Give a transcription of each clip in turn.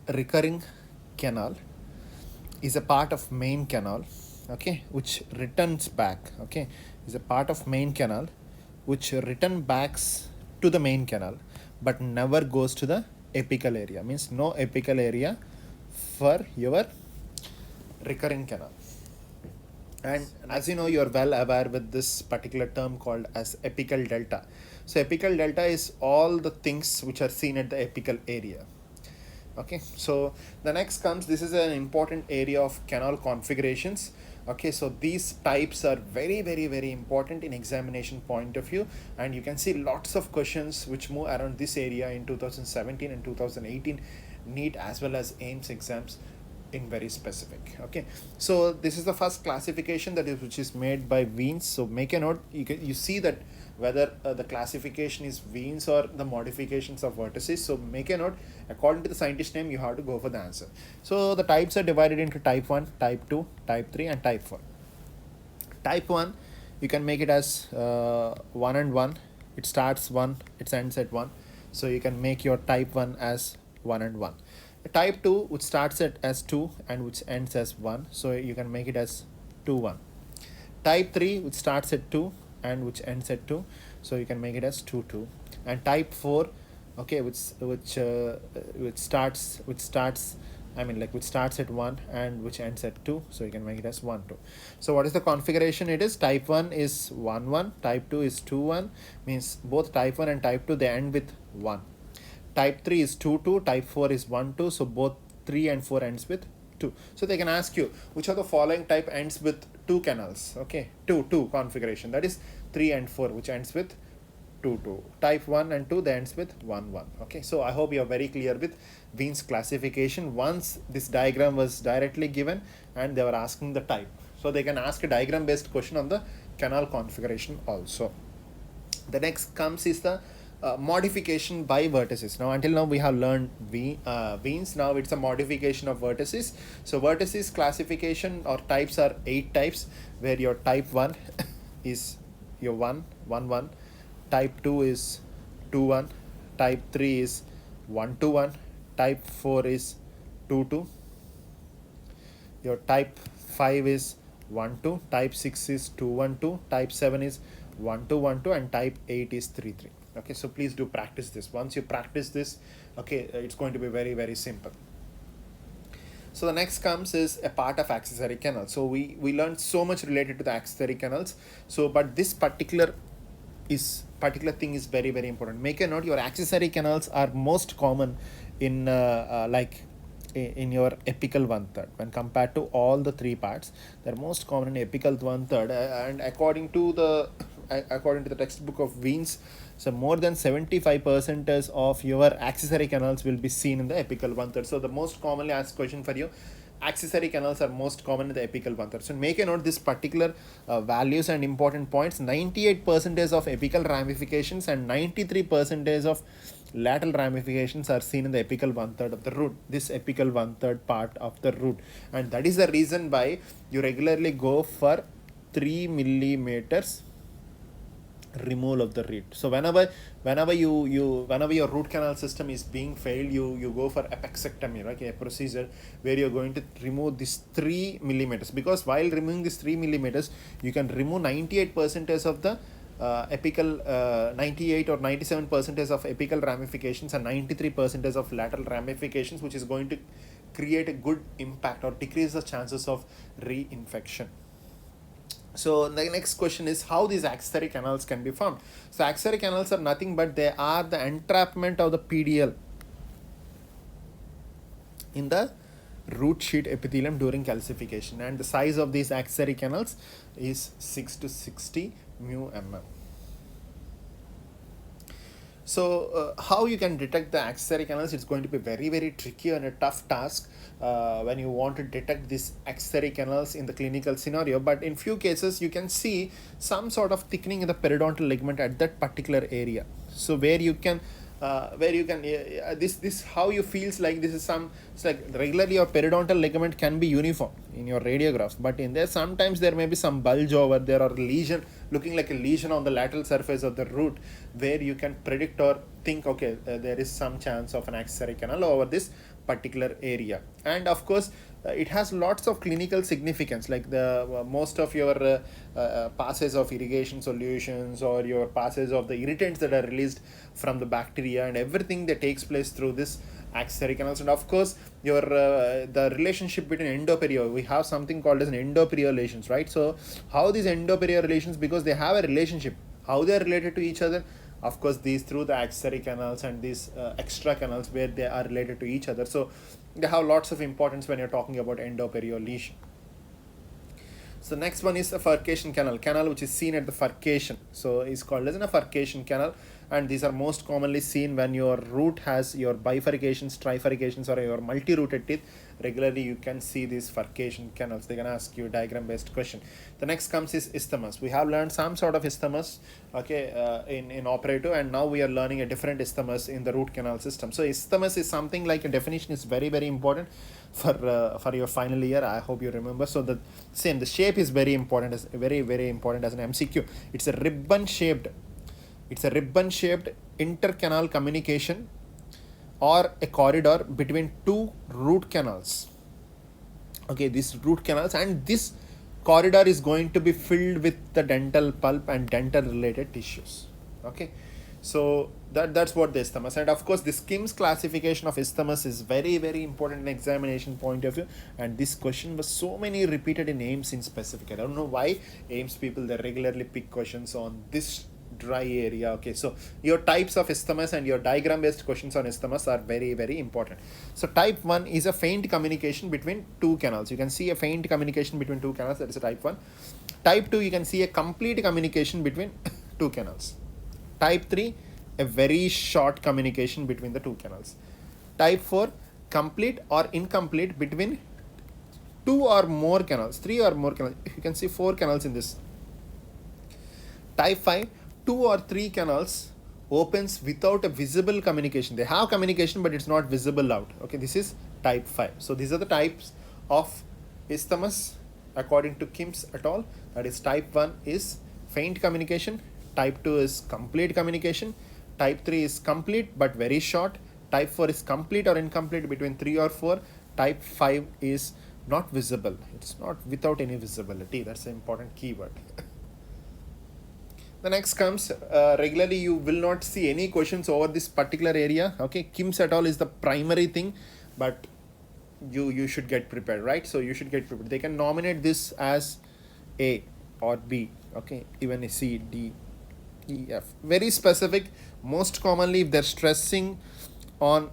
recurring canal is a part of main canal, okay, which returns back, okay, is a part of main canal which return backs to the main canal but never goes to the apical area, means no apical area for your recurring canal. And as you know, you are well aware with this particular term called as apical delta. So apical delta is all the things which are seen at the apical area. Okay, so the next comes, this is an important area of canal configurations. Okay, so these types are very important in examination point of view, and you can see lots of questions which move around this area in 2017 and 2018 NEET as well as AIMS exams in very specific. Okay, so this is the first classification that is which is made by Wiens. So make a note, you see that whether the classification is Wiens or the modifications of vertices. So make a note, according to the scientist name you have to go for the answer. So the types are divided into type 1, type 2, type 3 and type 4. Type 1, you can make it as 1 and 1. It starts 1, it ends at 1. So you can make your type 1 as 1 and 1. Type 2, which starts at as 2 and which ends as 1. So you can make it as 2, 1. Type 3, which starts at 2 and which ends at 2. So you can make it as 2, 2. And type 4, okay, which starts which starts at 1 and which ends at 2. So you can make it as 1, 2. So what is the configuration? It is type 1 is 1, 1. Type 2 is 2, 1. Means both type 1 and type 2 they end with 1. Type 3 is 2, 2. Type 4 is 1, 2. So both 3 and 4 ends with 2. So they can ask you which of the following type ends with 2 canals. Okay, 2 configuration, that is 3 and 4 which ends with 2, 2. Type 1 and 2 they ends with 1, 1. Okay, so I hope you are very clear with Wiens classification. Once this diagram was directly given and they were asking the type, so they can ask a diagram based question on the canal configuration also. The next comes is the modification by vertices. Now until now we have learned Wiens. Now it's a modification of vertices. So vertices classification or types are 8 types, where your type 1 is your 1, 1, 1. Type 2 is 2, 1. Type 3 is 1, 2, 1. Type 4 is 2, 2. Your type 5 is 1, 2. Type 6 is 2, 1, 2. Type 7 is 1, 2, 1, 2. And type 8 is 3, 3. Okay, so please do practice this. Once you practice this, okay, it's going to be very simple. So the next comes is a part of accessory canal. So we learned so much related to the accessory canals. So but this particular thing is very important. Make a note, your accessory canals are most common in in your apical 1/3 when compared to all the 3 parts. They're most common in apical 1/3, and according to the textbook of Wiens, so more than 75% of your accessory canals will be seen in the apical 1/3. So the most commonly asked question for you, accessory canals are most common in the apical 1/3. So make a note this particular values and important points. 98% of apical ramifications and 93% of lateral ramifications are seen in the apical 1/3 of the root, this apical 1/3 part of the root. And that is the reason why you regularly go for 3 millimeters removal of the root. So whenever your root canal system is being failed, you go for apexectomy, right? A procedure where you're going to remove this 3 millimeters, because while removing this 3 millimeters you can remove 98% of the apical 98 or 97% of apical ramifications and 93% of lateral ramifications, which is going to create a good impact or decrease the chances of reinfection. So the next question is how these accessory canals can be formed. So accessory canals are nothing but they are the entrapment of the PDL in the root sheet epithelium during calcification, and the size of these accessory canals is 6 to 60 μm. So how you can detect the accessory canals? It's going to be very tricky and a tough task when you want to detect these accessory canals in the clinical scenario. But in few cases you can see some sort of thickening in the periodontal ligament at that particular area. So where you can this how you feels like this is it's like regularly your periodontal ligament can be uniform in your radiographs, but in there sometimes there may be some bulge over there or lesion looking like a lesion on the lateral surface of the root, where you can predict or think, okay, there is some chance of an axillary canal over this particular area. And of course, it has lots of clinical significance, like the most of your passes of irrigation solutions, or your passes of the irritants that are released from the bacteria, and everything that takes place through this axillary canals. And of course, your the relationship between endoperio, we have something called as an endoperio relations, right? So how these endoperio relations, because they have a relationship, how they are related to each other, of course, these through the axillary canals and these extra canals where they are related to each other. So they have lots of importance when you're talking about endoperio lesion. So next one is a furcation canal which is seen at the furcation. So it's called as a furcation canal, and these are most commonly seen when your root has your bifurcations, trifurcations, or your multi-rooted teeth. Regularly you can see these furcation canals. They can ask you a diagram based question. The next comes is isthmus. We have learned some sort of isthmus, okay, in operative, and now we are learning a different isthmus in the root canal system. So isthmus is something like, a definition is very very important for your final year. I hope you remember. So the shape is very important, as very very important as an MCQ. It's a ribbon shaped intercanal communication, or a corridor between two root canals. Okay, these root canals, and this corridor is going to be filled with the dental pulp and dental related tissues. Okay, so that's what the isthmus. And of course, the Kim's classification of isthmus is very very important in examination point of view, and this question was so many repeated in AIIMS in specific. I don't know why AIIMS people, they regularly pick questions on this dry area. Okay, so your types of isthmus and your diagram based questions on isthmus are very very important. So type 1 is a faint communication between two canals. You can see a faint communication between two canals, that is a type 1. Type 2, you can see a complete communication between two canals. Type 3, a very short communication between the two canals. Type 4, complete or incomplete between two or more canals, three or more canals. You can see 4 canals in this. Type 5, 2 or 3 canals opens without a visible communication. They have communication, but it's not visible out. Okay, this is type 5. So these are the types of isthmus according to Kim's et al. That is, type 1 is faint communication, type 2 is complete communication, type 3 is complete but very short, type 4 is complete or incomplete between 3 or 4, type 5 is not visible. It's not without any visibility. That's an important keyword. The next comes, regularly you will not see any questions over this particular area. Okay, Kim's et al. Is the primary thing, but you should get prepared, right? So you should get prepared. They can nominate this as A or B. Okay, even a C, D, E, F. Very specific. Most commonly, if they're stressing on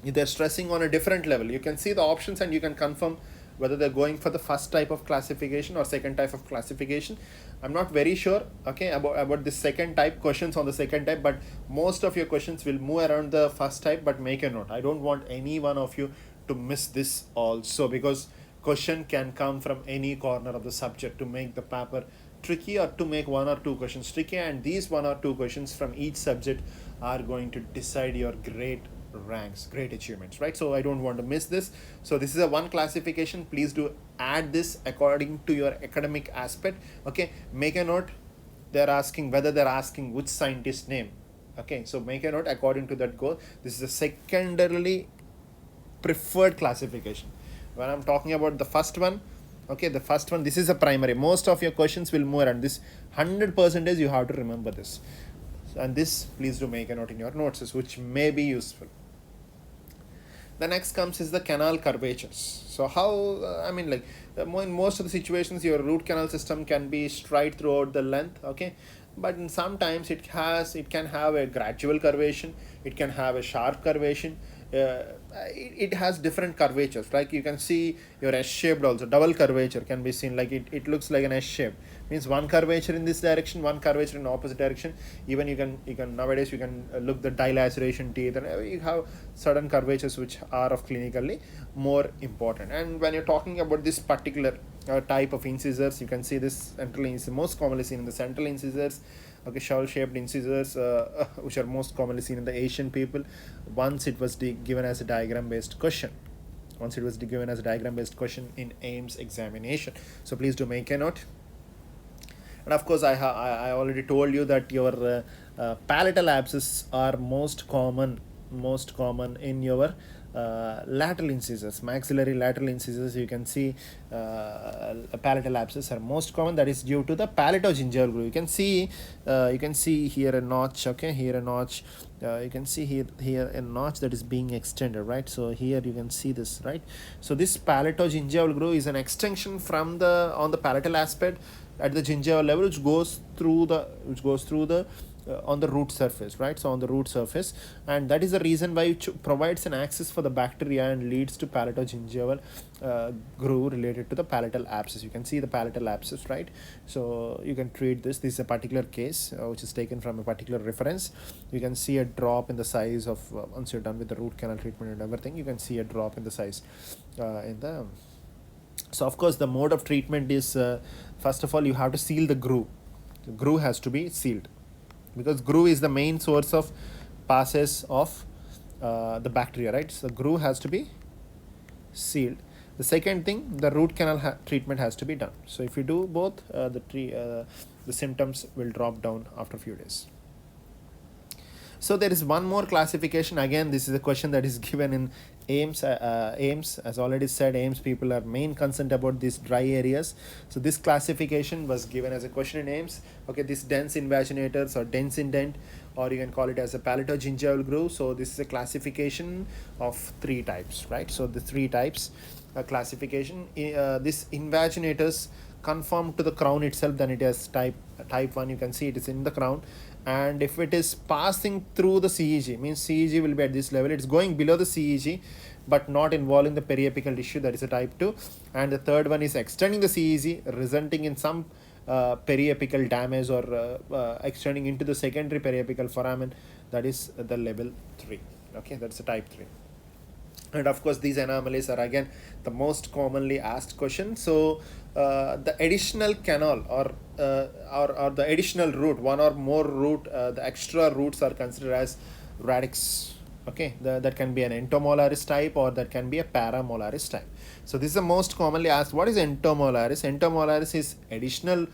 a different level, you can see the options and you can confirm whether they're going for the first type of classification or second type of classification. I'm not very sure, okay, about the second type, questions on the second type, but most of your questions will move around the first type. But make a note, I don't want any one of you to miss this also, because question can come from any corner of the subject to make the paper tricky, or to make 1 or 2 questions tricky, and these 1 or 2 questions from each subject are going to decide your great ranks, great achievements, right? So I don't want to miss this. So this is a one classification. Please do add this according to your academic aspect. Okay, make a note, they're asking which scientist name. Okay, so make a note according to that goal. This is a secondarily preferred classification. When I'm talking about the first one, okay, the first one, this is a primary. Most of your questions will move around this. 100% you have to remember this, and this please do make a note in your notes, which may be useful. The next comes is the canal curvatures. So how, in most of the situations, your root canal system can be straight throughout the length, okay, but in sometimes it can have a gradual curvation, it can have a sharp curvation. It has different curvatures, like you can see your S-shaped also, double curvature can be seen, like it looks like an S-shape, means one curvature in this direction, one curvature in opposite direction. Even you can nowadays you can look the dilaceration teeth, and you have certain curvatures which are of clinically more important. And when you're talking about this particular type of incisors, you can see this central incisor, most commonly seen in the central incisors. Okay, shovel-shaped incisors, which are most commonly seen in the Asian people. Once it was given as a diagram-based question. In AIIMS examination. So please do make a note. And of course, I already told you that your palatal abscess are most common in your lateral incisors, maxillary lateral incisors. You can see palatal abscess are most common. That is due to the palatogingival groove. You can see here a notch. Okay, here a notch. You can see here a notch that is being extended, right? So here you can see this, right? So this palatogingival groove is an extension from the on the palatal aspect at the gingival level, which goes through the on the root surface, right? So on the root surface, and that is the reason why it provides an access for the bacteria and leads to palatogingival groove related to the palatal abscess. You can see the palatal abscess, right? So you can treat this. This is a particular case which is taken from a particular reference. You can see a drop in the size of once you're done with the root canal treatment and everything, you can see a drop in the size in the so of course the mode of treatment is first of all you have to seal the groove. The groove has to be sealed because groove is the main source of passes of the bacteria, right? So groove has to be sealed. The second thing, the root canal treatment has to be done. So if you do both, the symptoms will drop down after a few days. So there is one more classification. Again, this is a question that is given in AIIMS. As already said, AIIMS people are main concerned about these dry areas. So this classification was given as a question in AIIMS. Okay, this dense invaginators or dense indent, or you can call it as a palatogingival groove. So this is a classification of 3 types, right? So the 3 types classification. This invaginators conform to the crown itself, then it has type 1. You can see it is in the crown, and if it is passing through the CEG, means CEG will be at this level, it's going below the CEG but not involving the periapical tissue, that is a type 2. And the third one is extending the CEG, resulting in some periapical damage or extending into the secondary periapical foramen, that is the level 3. Okay, that's a type 3. And of course these anomalies are again the most commonly asked question. So the additional canal or the additional root, one or more root, the extra roots are considered as radix. Okay, that can be an entomolaris type or that can be a paramolaris type. So this is the most commonly asked. What is entomolaris? Entomolaris is additional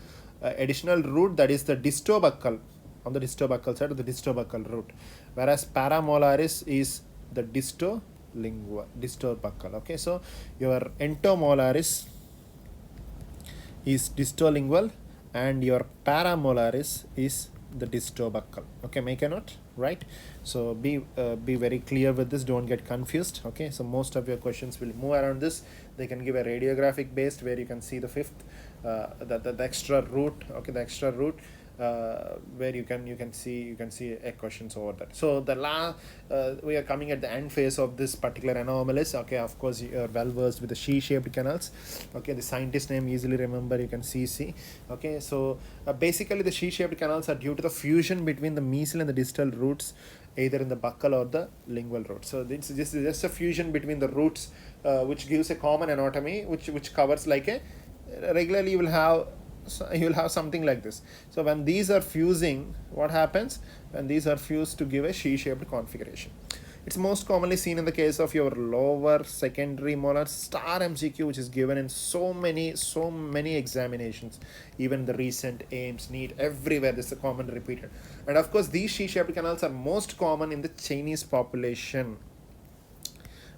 root, that is the distobuccal, on the distobuccal side of the distobuccal root, whereas paramolaris is the distobuccal. Okay, so your entomolaris is distolingual and your paramolaris is the distobuccal. Okay, make a note, right? So be very clear with this, don't get confused. Okay, so most of your questions will move around this. They can give a radiographic based where you can see the fifth the extra root. Okay, the extra root where you can see a questions over that. So we are coming at the end phase of this particular anomalous. Okay, of course you are well versed with the she-shaped canals. Okay, the scientist name easily remember, you can see. Okay, so basically the she-shaped canals are due to the fusion between the mesial and the distal roots, either in the buccal or the lingual root. So this is just a fusion between the roots which gives a common anatomy which covers like a regularly you will have something like this. So when these are fusing, what happens? When these are fused to give a she-shaped configuration. It's most commonly seen in the case of your lower secondary molar star MCQ, which is given in so many examinations, even the recent AIIMS, NEET, everywhere this is a common repeated. And of course these she-shaped canals are most common in the Chinese population.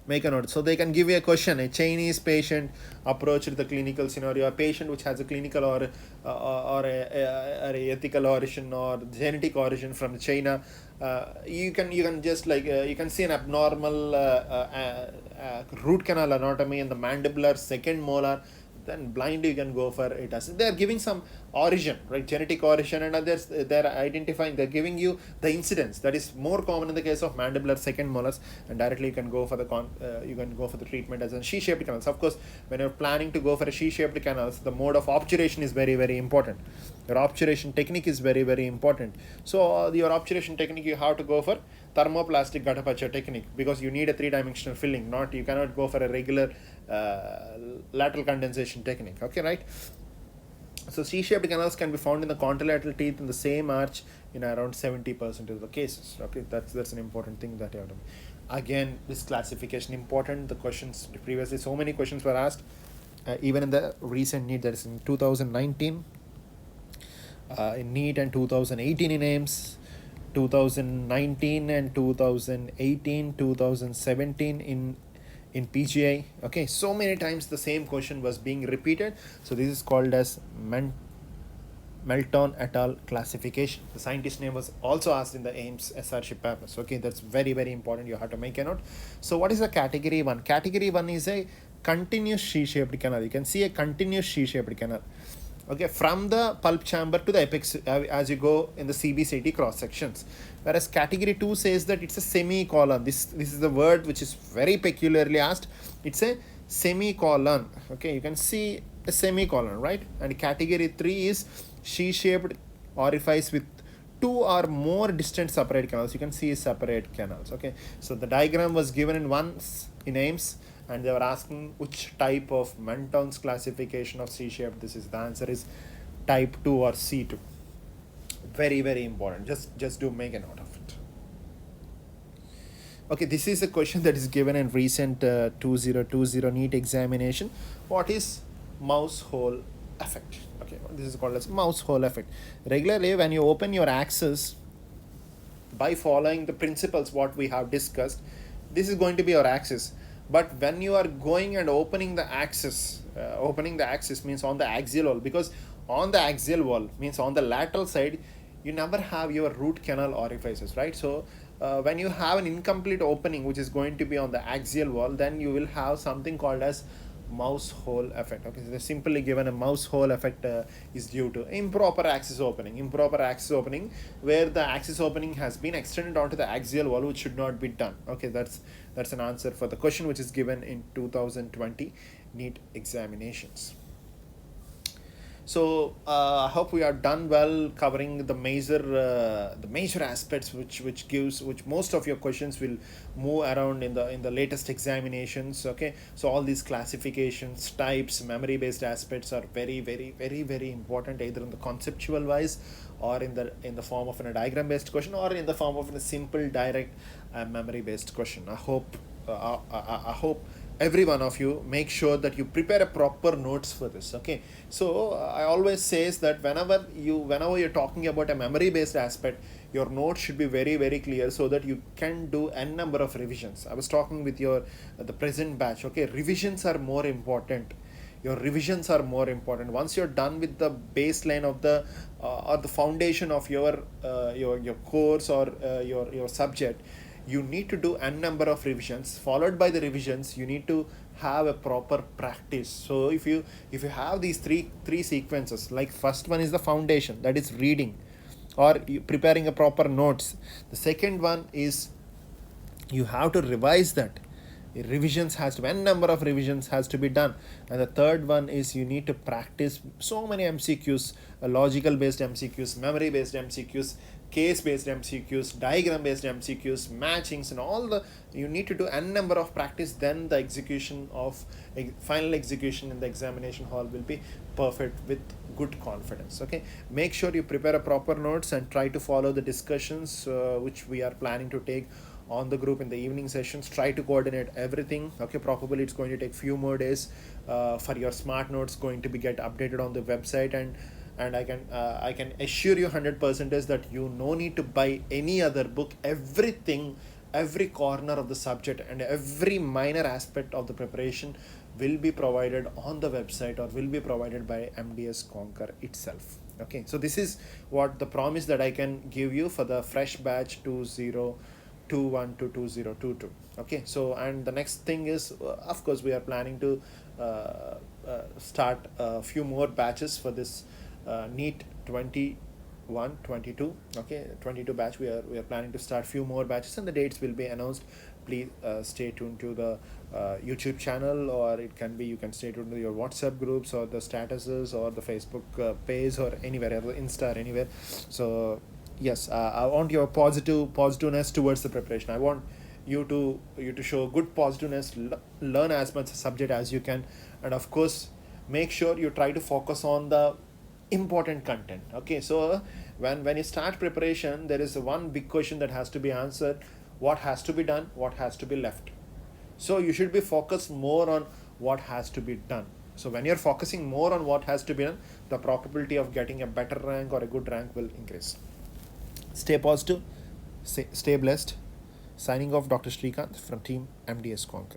Make a note. So they can give you a question. A Chinese patient approached the clinical scenario, a patient which has a clinical or a ethical origin or genetic origin from China. You can just like you can see an abnormal root canal anatomy in the mandibular second molar. Then blindly you can go for it as they are giving some origin, right? Genetic origin, and others they're identifying, they're giving you the incidence that is more common in the case of mandibular second molars, and directly you can go for the treatment as a she-shaped canals. Of course, when you're planning to go for a she-shaped canals, the mode of obturation is very important. Your obturation technique is very important. So your obturation technique, you have to go for thermoplastic Ghatapacha technique because you need a 3-dimensional filling. You cannot go for a regular lateral condensation technique. Okay, right? So C-shaped canals can be found in the contralateral teeth in the same arch in around 70% of the cases. Okay, that's an important thing that you have to. Again, this classification important. The questions previously, so many questions were asked, even in the recent NEET, that is in 2019. in NEET and 2018 in AIMS, 2019 and 2018, 2017 in PGI. Okay, so many times the same question was being repeated. So this is called as Melton et al. Classification. The scientist name was also asked in the AIMS SRship papers. Okay, that's very, very important. You have to make a note. So, what is the category 1? Category 1 is a continuous shear-shaped canal. You can see a continuous shear-shaped canal. Okay, from the pulp chamber to the apex as you go in the CBCT cross sections. Whereas category 2 says that it's a semicolon. This is the word which is very peculiarly asked. It's a semicolon. Okay, you can see a semicolon, right? And category 3 is shear-shaped orifice with 2 or more distant separate canals. You can see separate canals. Okay, so the diagram was given in once in AIMS, and they were asking which type of Menton's classification of C-shaped this is. The answer is type 2 or C2. Very, very important. Just do make a note of it. Okay, this is a question that is given in recent 2020 NEET examination. What is mouse hole effect? Okay, this is called as mouse hole effect. Regularly, when you open your axis by following the principles what we have discussed, this is going to be your axis. But when you are going and opening the axis means on the axial wall, because on the axial wall means on the lateral side you never have your root canal orifices, right? So when you have an incomplete opening which is going to be on the axial wall, then you will have something called as mouse hole effect. Okay, so they're simply given a mouse hole effect is due to improper axis opening where the axis opening has been extended onto the axial wall, which should not be done. Okay, that's an answer for the question which is given in 2020 NEET examinations. So I hope we are done well covering the major aspects which most of your questions will move around in the latest examinations. Okay, so all these classifications, types, memory based aspects are very, very, very, very important, either in the conceptual wise or in the form of a diagram based question or in the form of a simple direct memory based question. I hope every one of you make sure that you prepare a proper notes for this. Okay, so I always says that whenever you're talking about a memory based aspect, your notes should be very, very clear so that you can do n number of revisions. I was talking with the present batch. Okay, revisions are more important. Your revisions are more important. Once you're done with the baseline of the or the foundation of your course or your subject, you need to do n number of revisions. Followed by the revisions, you need to have a proper practice. So if you have these three sequences, like first one is the foundation, that is reading or preparing a proper notes. The second one is you have to revise that. Revisions has to be, n number of revisions has to be done. And the third one is you need to practice so many MCQs, logical based MCQs, memory based MCQs, case based MCQs, diagram based MCQs, matchings, and all you need to do n number of practice. Then the final execution in the examination hall will be perfect with good confidence. Okay, make sure you prepare a proper notes and try to follow the discussions which we are planning to take on the group in the evening sessions. Try to coordinate everything. Okay, probably it's going to take few more days for your smart notes going to be get updated on the website, and I can assure you 100% is that you no need to buy any other book. Every corner of the subject and every minor aspect of the preparation will be provided on the website or will be provided by MDS Conquer itself. Okay, so this is what the promise that I can give you for the fresh batch 2021 to 2022. Okay, so and the next thing is of course we are planning to start a few more batches for this NEET 21-22. Okay, 22 batch we are planning to start few more batches, and the dates will be announced. Please stay tuned to the YouTube channel, or it can be you can stay tuned to your WhatsApp groups or the statuses or the Facebook page or anywhere, Insta or anywhere. So yes, I want your positiveness towards the preparation. I want you to show good positiveness, learn as much subject as you can, and of course make sure you try to focus on the important content. Okay, so when you start preparation, there is one big question that has to be answered: what has to be done, what has to be left. So you should be focused more on what has to be done. So when you're focusing more on what has to be done, the probability of getting a better rank or a good rank will increase. Stay positive, stay blessed. Signing off, Dr. Srikanth from Team MDS Conquer.